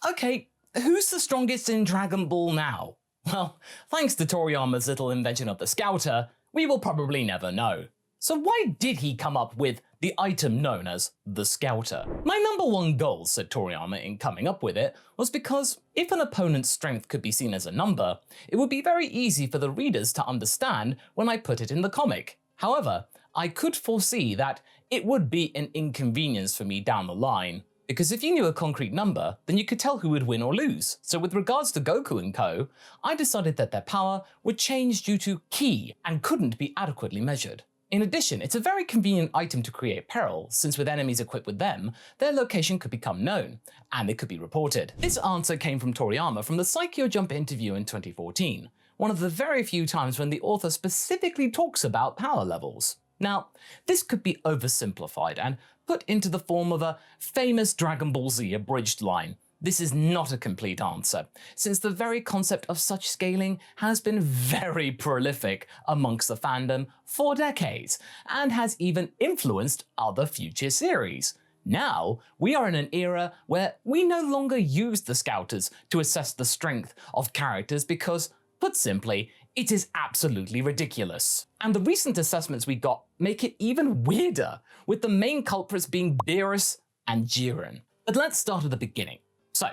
Okay, who's the strongest in Dragon Ball now? Well, thanks to Toriyama's little invention of the Scouter, we will probably never know. So why did he come up with the item known as the Scouter? My number one goal, said Toriyama in coming up with it, was because if an opponent's strength could be seen as a number, it would be very easy for the readers to understand when I put it in the comic. However, I could foresee that it would be an inconvenience for me down the line, because if you knew a concrete number, then you could tell who would win or lose. So with regards to Goku and co, I decided that their power would change due to ki and couldn't be adequately measured. In addition, it's a very convenient item to create peril, since with enemies equipped with them, their location could become known, and it could be reported. This answer came from Toriyama from the Saikyo Jump interview in 2014, one of the very few times when the author specifically talks about power levels. Now, this could be oversimplified and put into the form of a famous Dragon Ball Z abridged line. This is not a complete answer, since the very concept of such scaling has been very prolific amongst the fandom for decades, and has even influenced other future series. Now, we are in an era where we no longer use the Scouters to assess the strength of characters because, put simply, it is absolutely ridiculous. And the recent assessments we got make it even weirder, with the main culprits being Beerus and Jiren. But let's start at the beginning. So,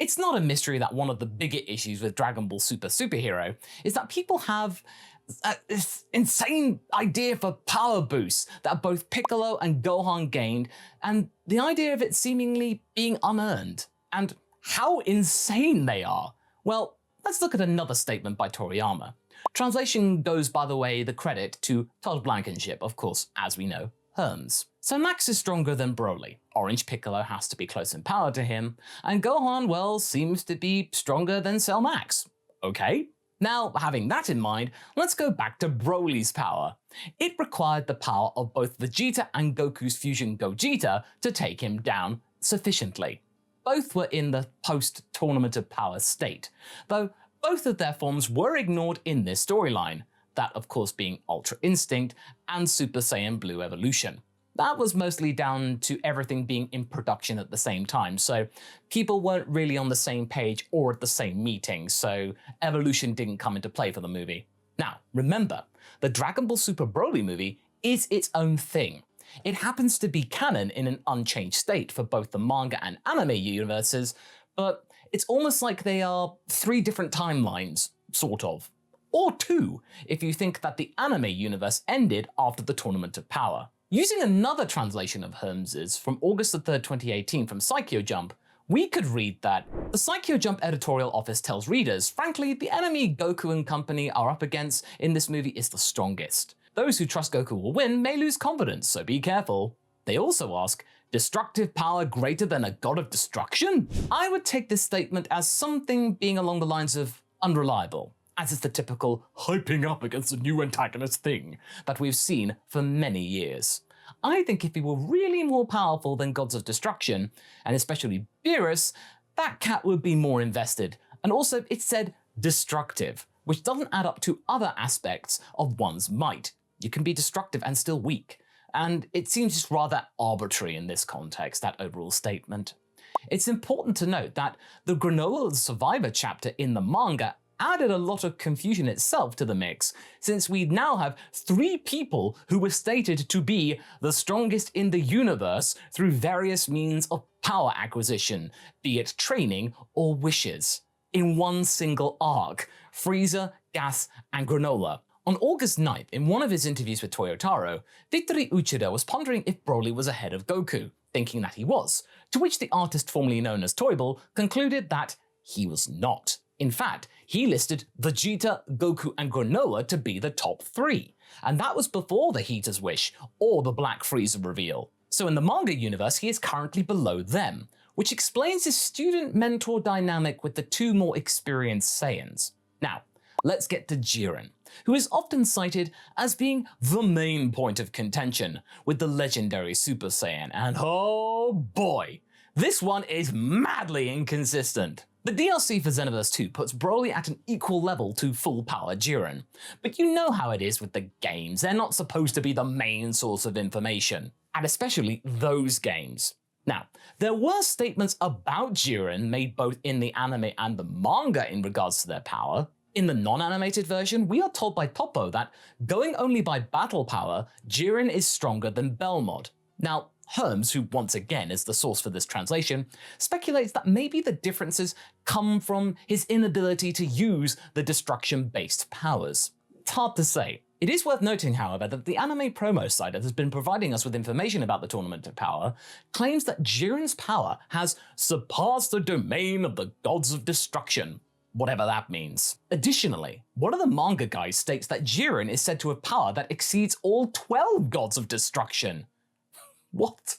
it's not a mystery that one of the bigger issues with Dragon Ball Super Superhero is that people have this insane idea for power boosts that both Piccolo and Gohan gained, and the idea of it seemingly being unearned. And how insane they are. Well, let's look at another statement by Toriyama. Translation goes, by the way, the credit to Todd Blankenship, of course, as we know, Herms. So Max is stronger than Broly, Orange Piccolo has to be close in power to him, and Gohan, well, seems to be stronger than Cell Max. Okay. Now, having that in mind, let's go back to Broly's power. It required the power of both Vegeta and Goku's fusion Gogeta to take him down sufficiently. Both were in the post-Tournament of Power state, though both of their forms were ignored in this storyline, that of course being Ultra Instinct and Super Saiyan Blue Evolution. That was mostly down to everything being in production at the same time, so people weren't really on the same page or at the same meeting, so evolution didn't come into play for the movie. Now, remember, the Dragon Ball Super Broly movie is its own thing. It happens to be canon in an unchanged state for both the manga and anime universes, but it's almost like they are three different timelines, sort of. Or two, if you think that the anime universe ended after the Tournament of Power. Using another translation of Herms's from August 3rd, 2018 from Saikyo Jump, we could read that the Saikyo Jump editorial office tells readers, frankly, the enemy Goku and company are up against in this movie is the strongest. Those who trust Goku will win may lose confidence, so be careful. They also ask, destructive power greater than a god of destruction? I would take this statement as something being along the lines of unreliable, as is the typical hyping up against a new antagonist thing that we've seen for many years. I think if he were really more powerful than gods of destruction, and especially Beerus, that cat would be more invested. And also it said destructive, which doesn't add up to other aspects of one's might. You can be destructive and still weak. And it seems just rather arbitrary in this context, that overall statement. It's important to note that the Granola the Survivor chapter in the manga added a lot of confusion itself to the mix, since we now have three people who were stated to be the strongest in the universe through various means of power acquisition, be it training or wishes, in one single arc: Frieza, Gas, and Granola. On August 9th, in one of his interviews with Toyotaro, Victory Uchida was pondering if Broly was ahead of Goku, thinking that he was, to which the artist formerly known as Toyble concluded that he was not. In fact, he listed Vegeta, Goku, and Granola to be the top three, and that was before the Heater's Wish or the Black Frieza reveal. So in the manga universe, he is currently below them, which explains his student-mentor dynamic with the two more experienced Saiyans. Now, let's get to Jiren, who is often cited as being the main point of contention with the legendary Super Saiyan, and oh boy, this one is madly inconsistent. The DLC for Xenoverse 2 puts Broly at an equal level to full power Jiren, but you know how it is with the games, they're not supposed to be the main source of information, and especially those games. Now, there were statements about Jiren made both in the anime and the manga in regards to their power. In the non-animated version, we are told by Toppo that, going only by battle power, Jiren is stronger than Belmod. Now, Herms, who once again is the source for this translation, speculates that maybe the differences come from his inability to use the destruction-based powers. It's hard to say. It is worth noting, however, that the anime promo site that has been providing us with information about the Tournament of Power claims that Jiren's power has surpassed the domain of the gods of destruction, whatever that means. Additionally, one of the manga guys states that Jiren is said to have power that exceeds all 12 gods of destruction. What?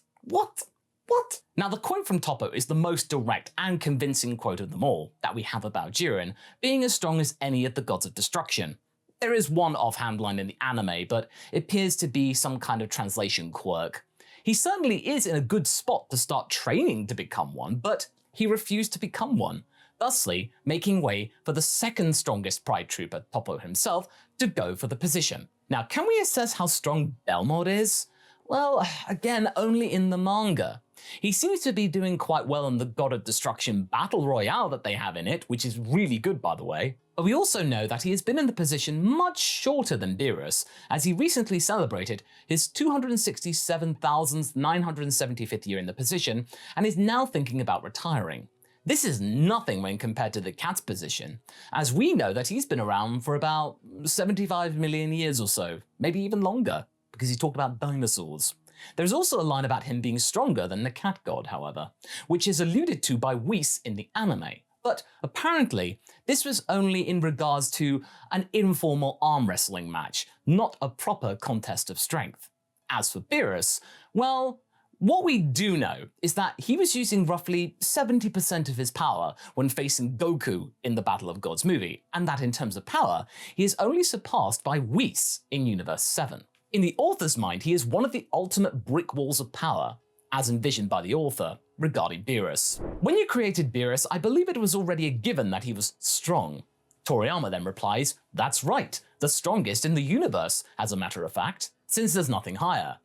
Now, the quote from Toppo is the most direct and convincing quote of them all that we have about Jiren being as strong as any of the gods of destruction. There is one offhand line in the anime, but it appears to be some kind of translation quirk. He certainly is in a good spot to start training to become one, but he refused to become one, thusly making way for the second strongest Pride Trooper, Toppo himself, to go for the position. Now, can we assess how strong Belmod is? Well, again, only in the manga. He seems to be doing quite well in the God of Destruction Battle Royale that they have in it, which is really good by the way. But we also know that he has been in the position much shorter than Beerus, as he recently celebrated his 267,975th year in the position, and is now thinking about retiring. This is nothing when compared to the cat's position, as we know that he's been around for about 75 million years or so, maybe even longer, because he talked about dinosaurs. There's also a line about him being stronger than the cat god, however, which is alluded to by Whis in the anime. But apparently, this was only in regards to an informal arm wrestling match, not a proper contest of strength. As for Beerus, well, what we do know is that he was using roughly 70% of his power when facing Goku in the Battle of Gods movie, and that in terms of power, he is only surpassed by Whis in Universe 7. In the author's mind, he is one of the ultimate brick walls of power, as envisioned by the author, regarding Beerus. When you created Beerus, I believe it was already a given that he was strong. Toriyama then replies, that's right, the strongest in the universe, as a matter of fact, since there's nothing higher.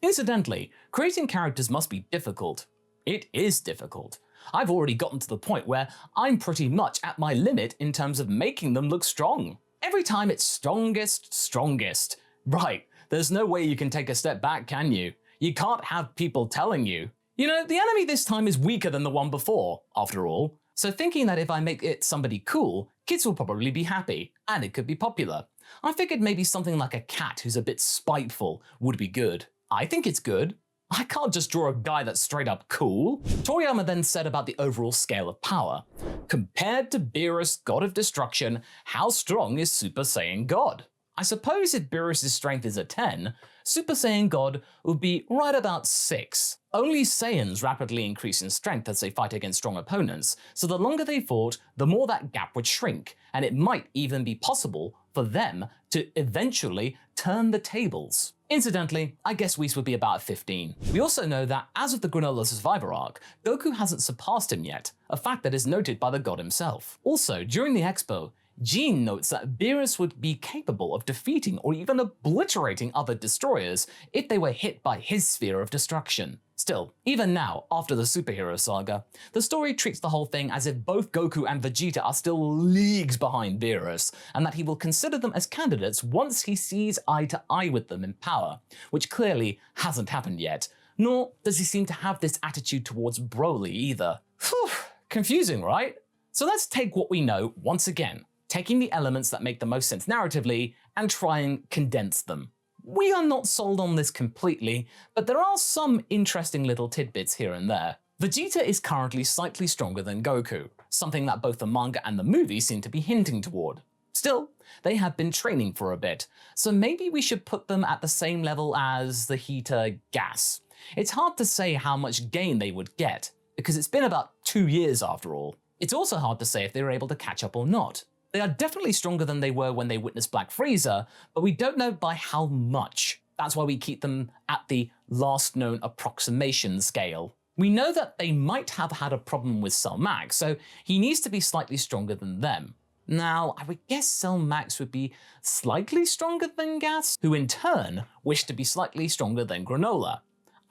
Incidentally, creating characters must be difficult. It is difficult. I've already gotten to the point where I'm pretty much at my limit in terms of making them look strong. Every time it's strongest. Right, there's no way you can take a step back, can you? You can't have people telling you, you know, the enemy this time is weaker than the one before, after all. So thinking that if I make it somebody cool, kids will probably be happy, and it could be popular. I figured maybe something like a cat who's a bit spiteful would be good. I think it's good. I can't just draw a guy that's straight up cool. Toriyama then said about the overall scale of power. Compared to Beerus, God of Destruction, how strong is Super Saiyan God? I suppose if Beerus' strength is a 10, Super Saiyan God would be right about 6. Only Saiyans rapidly increase in strength as they fight against strong opponents, so the longer they fought, the more that gap would shrink, and it might even be possible for them to eventually turn the tables. Incidentally, I guess Whis would be about 15. We also know that as of the Granola Survivor arc, Goku hasn't surpassed him yet, a fact that is noted by the god himself. Also, during the expo, Gene notes that Beerus would be capable of defeating or even obliterating other destroyers if they were hit by his sphere of destruction. Still, even now, after the superhero saga, the story treats the whole thing as if both Goku and Vegeta are still leagues behind Beerus, and that he will consider them as candidates once he sees eye to eye with them in power, which clearly hasn't happened yet, nor does he seem to have this attitude towards Broly either. Phew, confusing, right? So let's take what we know once again, taking the elements that make the most sense narratively and try and condense them. We are not sold on this completely, but there are some interesting little tidbits here and there. Vegeta is currently slightly stronger than Goku, something that both the manga and the movie seem to be hinting toward. Still, they have been training for a bit, so maybe we should put them at the same level as the heater gas. It's hard to say how much gain they would get, because it's been about 2 years after all. It's also hard to say if they were able to catch up or not. They are definitely stronger than they were when they witnessed Black Frieza, but we don't know by how much. That's why we keep them at the last known approximation scale. We know that they might have had a problem with Cell Max, so he needs to be slightly stronger than them. Now, I would guess Cell Max would be slightly stronger than Gas, who in turn wish to be slightly stronger than Granola.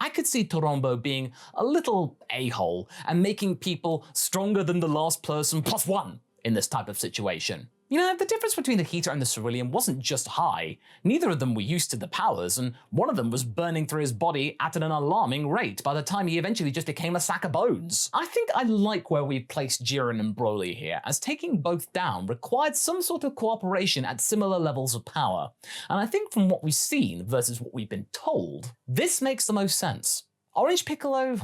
I could see Torombo being a little a-hole and making people stronger than the last person plus one in this type of situation. You know, the difference between the Heater and the Cerulean wasn't just high. Neither of them were used to the powers, and one of them was burning through his body at an alarming rate by the time he eventually just became a sack of bones. I think I like where we've placed Jiren and Broly here, as taking both down required some sort of cooperation at similar levels of power. And I think from what we've seen versus what we've been told, this makes the most sense. Orange Piccolo,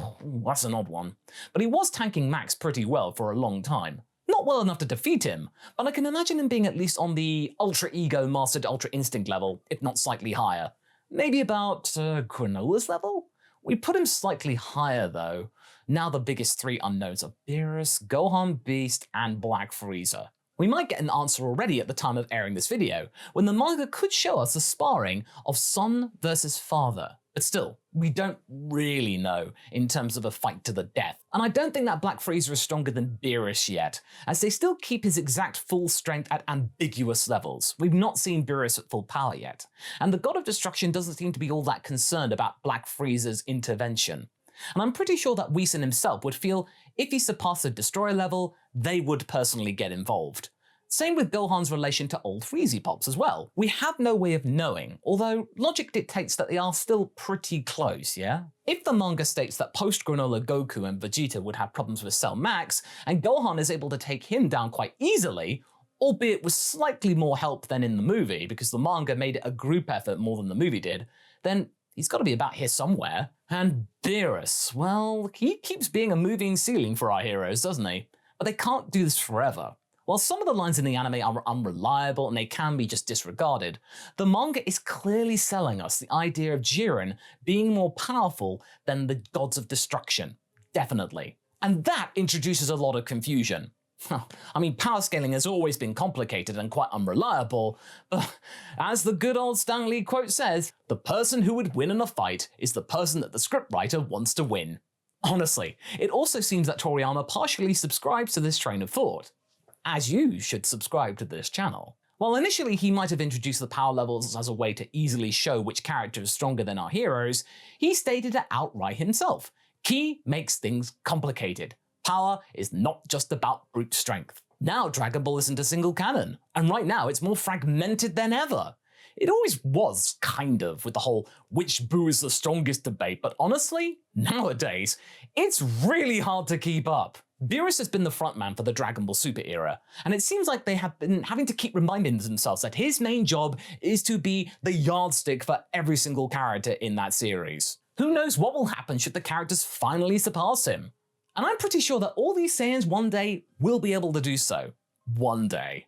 that's an odd one, but he was tanking Max pretty well for a long time. Not well enough to defeat him, but I can imagine him being at least on the Ultra Ego Mastered Ultra Instinct level, if not slightly higher. Maybe about Granola's level? We put him slightly higher though. Now the biggest three unknowns are Beerus, Gohan Beast, and Black Frieza. We might get an answer already at the time of airing this video, when the manga could show us the sparring of son versus father. But still, we don't really know in terms of a fight to the death. And I don't think that Black Frieza is stronger than Beerus yet, as they still keep his exact full strength at ambiguous levels. We've not seen Beerus at full power yet. And the God of Destruction doesn't seem to be all that concerned about Black Frieza's intervention. And I'm pretty sure that Whis himself would feel if he surpassed the Destroyer level, they would personally get involved. Same with Gohan's relation to old Freezy Pops as well. We have no way of knowing, although logic dictates that they are still pretty close, yeah? If the manga states that post-Granola Goku and Vegeta would have problems with Cell Max, and Gohan is able to take him down quite easily, albeit with slightly more help than in the movie, because the manga made it a group effort more than the movie did, then he's got to be about here somewhere. And Beerus, well, he keeps being a moving ceiling for our heroes, doesn't he? But they can't do this forever. While some of the lines in the anime are unreliable and they can be just disregarded, the manga is clearly selling us the idea of Jiren being more powerful than the gods of destruction. Definitely. And that introduces a lot of confusion. I mean, power scaling has always been complicated and quite unreliable, but as the good old Stan Lee quote says, the person who would win in a fight is the person that the scriptwriter wants to win. Honestly, it also seems that Toriyama partially subscribes to this train of thought. As you should subscribe to this channel. While initially he might have introduced the power levels as a way to easily show which character is stronger than our heroes, he stated it outright himself. Ki makes things complicated. Power is not just about brute strength. Now Dragon Ball isn't a single canon, and right now it's more fragmented than ever. It always was, kind of, with the whole which Buu is the strongest debate, but honestly, nowadays, it's really hard to keep up. Beerus has been the frontman for the Dragon Ball Super era, and it seems like they have been having to keep reminding themselves that his main job is to be the yardstick for every single character in that series. Who knows what will happen should the characters finally surpass him? And I'm pretty sure that all these Saiyans one day will be able to do so. One day.